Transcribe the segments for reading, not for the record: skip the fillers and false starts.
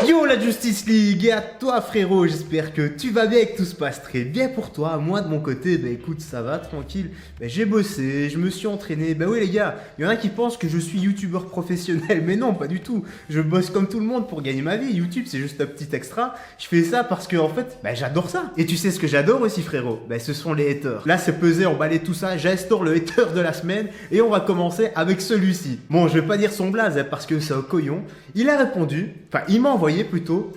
Yo la Justice League, et à toi frérot, j'espère que tu vas bien et que tout se passe très bien pour toi. Moi de mon côté, bah écoute, ça va, tranquille. Bah, j'ai bossé, je me suis entraîné. Bah oui les gars, il y en a qui pensent que je suis youtubeur professionnel, mais non, pas du tout. Je bosse comme tout le monde pour gagner ma vie. YouTube c'est juste un petit extra. Je fais ça parce que en fait, bah j'adore ça. Et tu sais ce que j'adore aussi frérot? Bah ce sont les haters. Là c'est pesé, emballé tout ça, j'instaure le hater de la semaine et on va commencer avec celui-ci. Bon, je vais pas dire son blaze hein, parce que c'est un couillon. Il a répondu, enfin il m'a envoyé plutôt: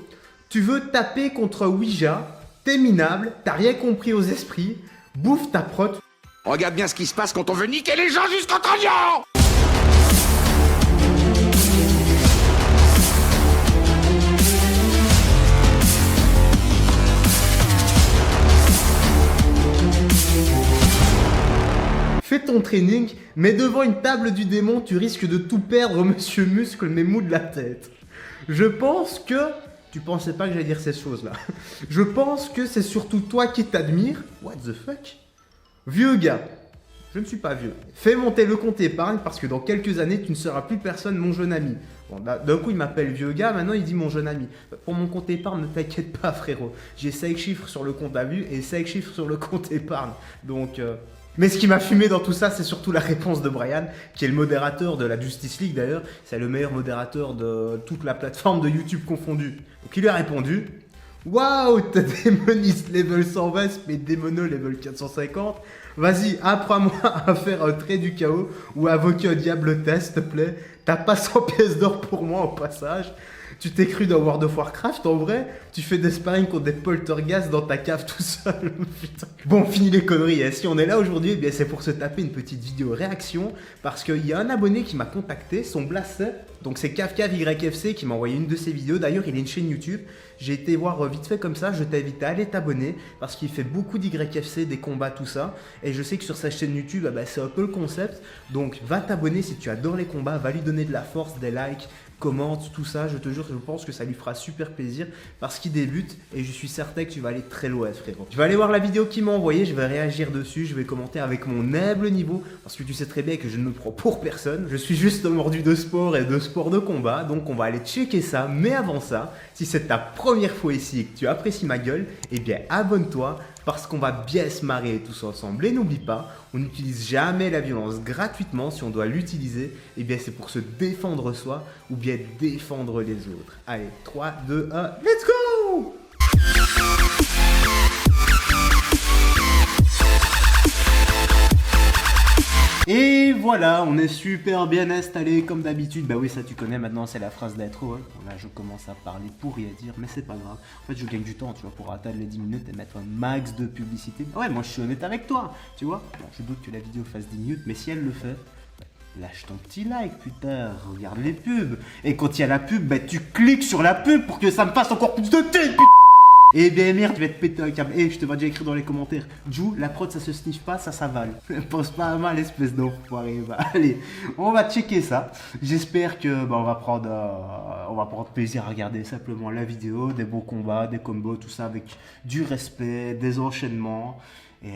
tu veux taper contre Ouija, t'es minable, t'as rien compris aux esprits, bouffe ta prot. Regarde bien ce qui se passe quand on veut niquer les gens jusqu'au trognon. Fais ton training, mais devant une table du démon, tu risques de tout perdre, monsieur Muscle, mais mou de la tête. Je pense que... Tu pensais pas que j'allais dire ces choses-là. Je pense que c'est surtout toi qui t'admire. What the fuck? Vieux gars. Je ne suis pas vieux. Fais monter le compte épargne parce que dans quelques années, tu ne seras plus personne, mon jeune ami. Bon, d'un coup, il m'appelle vieux gars, maintenant il dit mon jeune ami. Pour mon compte épargne, ne t'inquiète pas, frérot. J'ai 5 chiffres sur le compte à vue et 5 chiffres sur le compte épargne. Donc... Mais ce qui m'a fumé dans tout ça, c'est surtout la réponse de Brian, qui est le modérateur de la Justice League d'ailleurs. C'est le meilleur modérateur de toute la plateforme de YouTube confondue. Donc il lui a répondu: waouh, t'as démoniste level 120, mais démono level 450. Vas-y, apprends-moi à faire un trait du chaos ou invoquer un diable test, s'il te plaît. T'as pas 100 pièces d'or pour moi au passage. Tu t'es cru dans World of Warcraft en vrai? Tu fais des sparring contre des poltergeists dans ta cave tout seul. Putain. Bon, fini les conneries. Hein. Si on est là aujourd'hui, eh c'est pour se taper une petite vidéo réaction. Parce qu'il y a un abonné qui m'a contacté, son blast, donc c'est YFC qui m'a envoyé une de ses vidéos. D'ailleurs, il a une chaîne YouTube. J'ai été voir vite fait comme ça. Je t'invite à aller t'abonner parce qu'il fait beaucoup d'YFC, des combats, tout ça. Et je sais que sur sa chaîne YouTube, c'est un peu le concept. Donc, va t'abonner si tu adores les combats. Va lui donner de la force, des likes, commente, tout ça, je te jure, je pense que ça lui fera super plaisir parce qu'il débute et je suis certain que tu vas aller très loin, frérot. Je vais aller voir la vidéo qu'il m'a envoyée, je vais réagir dessus, je vais commenter avec mon humble niveau parce que tu sais très bien que je ne me prends pour personne. Je suis juste mordu de sport et de sport de combat, donc on va aller checker ça. Mais avant ça, si c'est ta première fois ici et que tu apprécies ma gueule, eh bien abonne-toi parce qu'on va bien se marrer tous ensemble. Et n'oublie pas, on n'utilise jamais la violence gratuitement. Si on doit l'utiliser, eh bien c'est pour se défendre soi ou bien défendre les autres. Allez, 3, 2, 1, let's go! Et voilà, on est super bien installé comme d'habitude. Bah oui, ça tu connais maintenant, c'est la phrase d'intro. Hein. Bon, là, je commence à parler pour rien dire, mais c'est pas grave. En fait, je gagne du temps, tu vois, pour atteindre les 10 minutes et mettre un max de publicité. Ouais, moi je suis honnête avec toi, tu vois. Bon, je doute que la vidéo fasse 10 minutes, mais si elle le fait, lâche ton petit like, putain, regarde les pubs. Et quand il y a la pub, bah tu cliques sur la pub pour que ça me fasse encore plus de thé, putain. Eh bien merde, tu vas te péter un câble. Je te vois déjà écrire dans les commentaires: Jou, la prod ça se sniffe pas, ça s'avale. Pense pas à mal, espèce d'enfoiré. Bah, allez, on va checker ça. J'espère que on va prendre plaisir à regarder simplement la vidéo, des beaux combats, des combos, tout ça avec du respect, des enchaînements. Et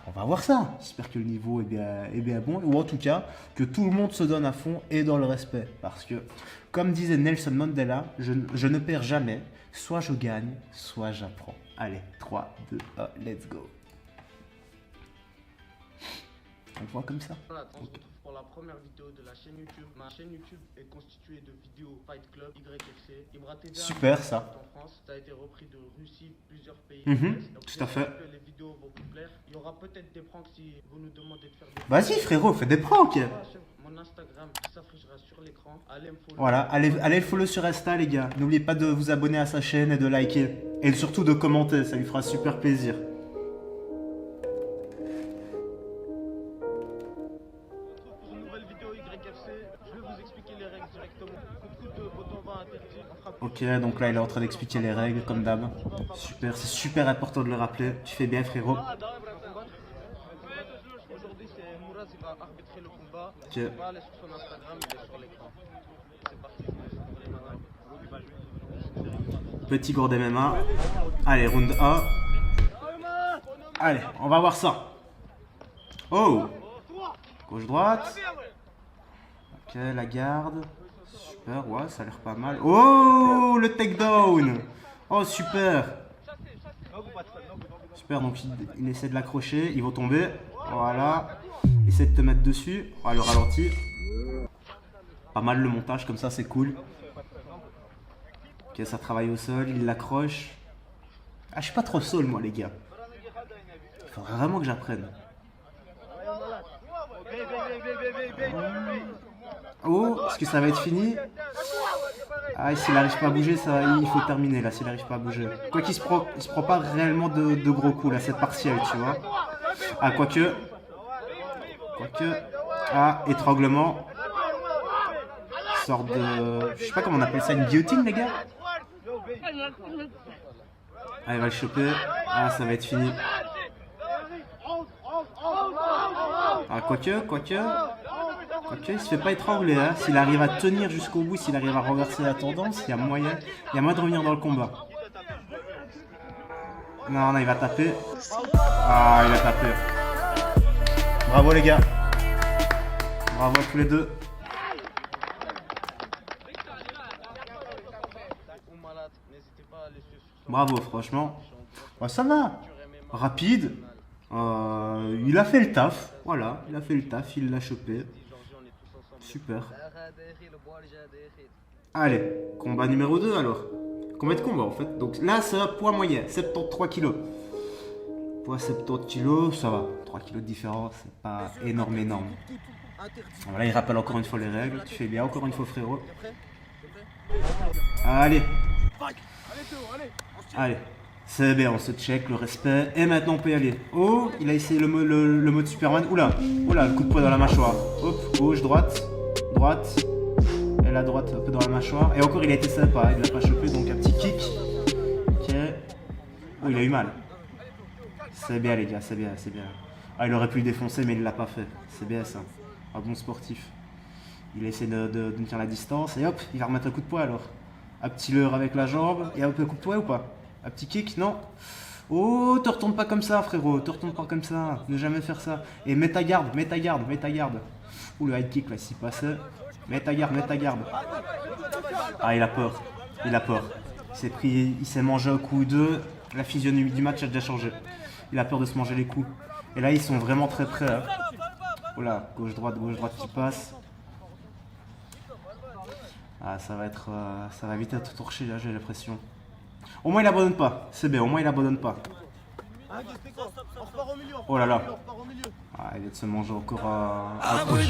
on va voir ça. J'espère que le niveau est bien bon. Ou en tout cas, que tout le monde se donne à fond et dans le respect. Parce que, comme disait Nelson Mandela, je ne perds jamais. Soit je gagne, soit j'apprends. Allez, 3, 2, 1, let's go. On le voit comme ça. Voilà, on se retrouve pour la première vidéo de la chaîne YouTube. Ma chaîne YouTube est constituée de vidéos Fight Club, YFC, Ibra TV. Super ça. En France, ça a été repris de Russie, plusieurs pays. Donc, tout à fait. que les vidéos vont vous plaire. Il y aura peut-être des pranks si vous nous demandez de faire des. Vas-y frérot, fais des pranks. Mon Instagram s'affichera sur l'écran. Allez me follow. Voilà, allez le follow sur Insta les gars. N'oubliez pas de vous abonner à sa chaîne et de liker. Et surtout de commenter, ça lui fera super plaisir. Pour une nouvelle vidéo YFC, je vais vous expliquer les règles directement. Beaucoup de boutons va interdire. Ok, donc là il est en train d'expliquer les règles comme d'hab. Super, c'est super important de le rappeler. Tu fais bien frérot. Aujourd'hui c'est Mouraz qui va arbitrer le combat. Ok. On va aller sur son Instagram, il est sur l'écran. C'est parti, je vous laisse ouvrir maintenant. Petit gourde MMA. Allez, round 1. Allez, on va voir ça. Oh! Gauche-droite. Ok, la garde. Super, ouais, ça a l'air pas mal. Oh, le takedown. Oh, super. Super, donc il essaie de l'accrocher, ils vont tomber. Voilà. Essaie de te mettre dessus. Oh, le ralenti. Pas mal le montage, comme ça, c'est cool. Ok, ça travaille au sol, il l'accroche. Ah, je suis pas trop sol, moi, les gars. Il faudrait vraiment que j'apprenne. Oh, est-ce que ça va être fini? Ah, s'il n'arrive pas à bouger, ça, il faut terminer là, s'il n'arrive pas à bouger. Quoi qu'il se prend pas réellement de gros coups là, cette partielle, tu vois. Ah, quoique. Ah, étranglement. Sorte de. Je sais pas comment on appelle ça, une guillotine, les gars? Ah, il va le choper. Ah, ça va être fini. Ah, quoique, il se fait pas étrangler, hein. S'il arrive à tenir jusqu'au bout, s'il arrive à renverser la tendance, il y a moyen de revenir dans le combat. Non, il va taper. Ah, il a tapé. Bravo les gars. Bravo à tous les deux. Bravo, franchement. Ouais, ça va. Rapide. Il a fait le taf. Voilà, il a fait le taf, il l'a chopé. Super. Allez, combat numéro 2 alors. Combien de combats en fait? Donc là, c'est un poids moyen, 73 kg. Poids 70 kg, ça va. 3 kg de différence, c'est pas énorme. Voilà, il rappelle encore une fois les règles. Tu fais bien encore une fois, frérot. Allez. Allez. C'est bien, on se check, le respect. Et maintenant, on peut y aller. Oh, il a essayé le mode Superman. Oula, le coup de poing dans la mâchoire. Hop, gauche, droite. Et la droite, un peu dans la mâchoire. Et encore, il a été sympa, il l'a pas chopé, donc un petit kick. Ok. Oh, il a eu mal. C'est bien, les gars, c'est bien. Ah, il aurait pu le défoncer, mais il l'a pas fait. C'est bien, ça. Un bon sportif. Il essaie de tenir la distance. Et hop, il va remettre un coup de poing, alors. Un petit leurre avec la jambe. Et un peu coup de poing ou pas? Un petit kick, non? Oh, te retourne pas comme ça, frérot. Te retourne pas comme ça. Ne jamais faire ça. Et mets ta garde. Ouh, le high kick, là, s'il passait. Mets ta garde. Ah, il a peur. Il s'est mangé un coup ou deux. La physionomie du match a déjà changé. Il a peur de se manger les coups. Et là, ils sont vraiment très près. Hein. Oh là, gauche-droite qui passe. Ah, ça va vite être torché, là, j'ai l'impression. Au moins il abandonne pas, c'est bien, au moins il abandonne pas. Oh là là. Ah, il vient de se manger encore un crochet.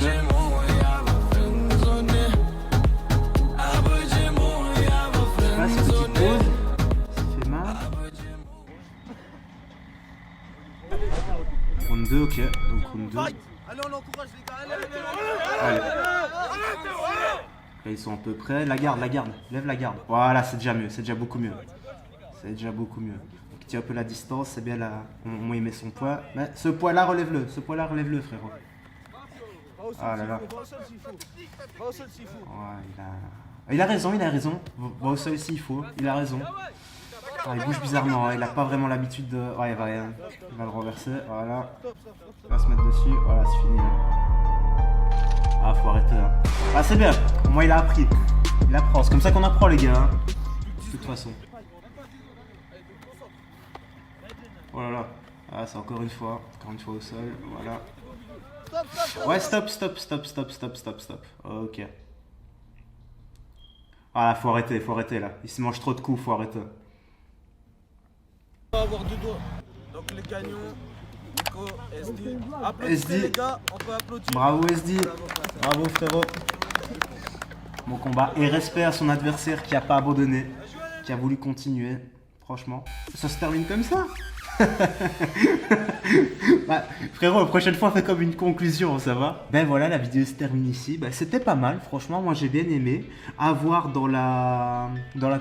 Je passe, petite pause. Ça fait mal. Round 2, ok. Donc round 2. Allez, on encourage les gars, allez. Là, ils sont à peu près. La garde. Lève la garde. Voilà, c'est déjà mieux, c'est déjà beaucoup mieux. Donc, il tient un peu la distance, c'est bien là. Au moins, il met son poids. Mais ce poids-là, relève-le. Frérot. Ah là là. Ouais, il a raison. Va au sol s'il faut. Il a raison. Ah, il bouge bizarrement. Hein. Il n'a pas vraiment l'habitude de. Ouais, il va le renverser. Voilà. Il va se mettre dessus. Voilà, c'est fini. Ah, faut arrêter là. Ah, c'est bien. Au moins, il a appris. Il apprend. C'est comme ça qu'on apprend, les gars. Hein. De toute façon. Oh là là. Ah, c'est encore une fois au sol. Voilà. Ouais, stop. Ok. Ah, là, faut arrêter là. Il se mange trop de coups, faut arrêter. On va avoir deux doigts. Donc, les gagnants. Nico, SD. Applaudissez les gars, on peut applaudir. Bravo SD. Bravo frérot. Bon combat. Et respect à son adversaire qui a pas abandonné. Qui a voulu continuer. Franchement. Ça se termine comme ça. Bah, frérot, la prochaine fois, fais comme une conclusion, ça va? Ben voilà, la vidéo se termine ici. Ben, c'était pas mal, franchement, moi j'ai bien aimé. À voir dans la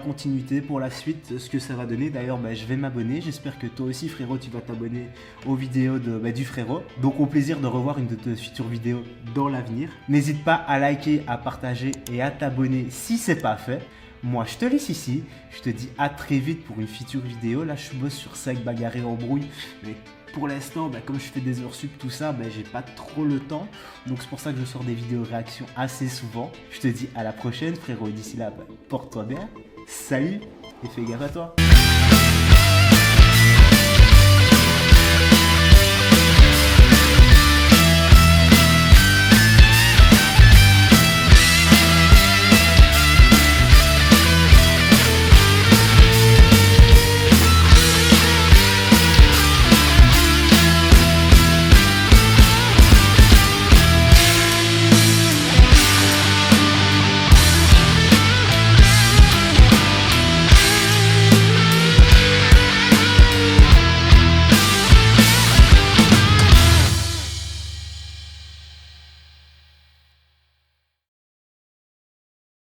continuité pour la suite ce que ça va donner. D'ailleurs, ben, je vais m'abonner. J'espère que toi aussi, frérot, tu vas t'abonner aux vidéos du frérot. Donc, au plaisir de revoir une de tes futures vidéos dans l'avenir. N'hésite pas à liker, à partager et à t'abonner si c'est pas fait. Moi je te laisse ici, je te dis à très vite pour une future vidéo. Là je bosse sur ça avec Bagarre et Embrouille, mais pour l'instant comme je fais des heures sup tout ça, j'ai pas trop le temps. Donc c'est pour ça que je sors des vidéos réactions assez souvent. Je te dis à la prochaine frérot, et d'ici là porte-toi bien, salut et fais gaffe à toi.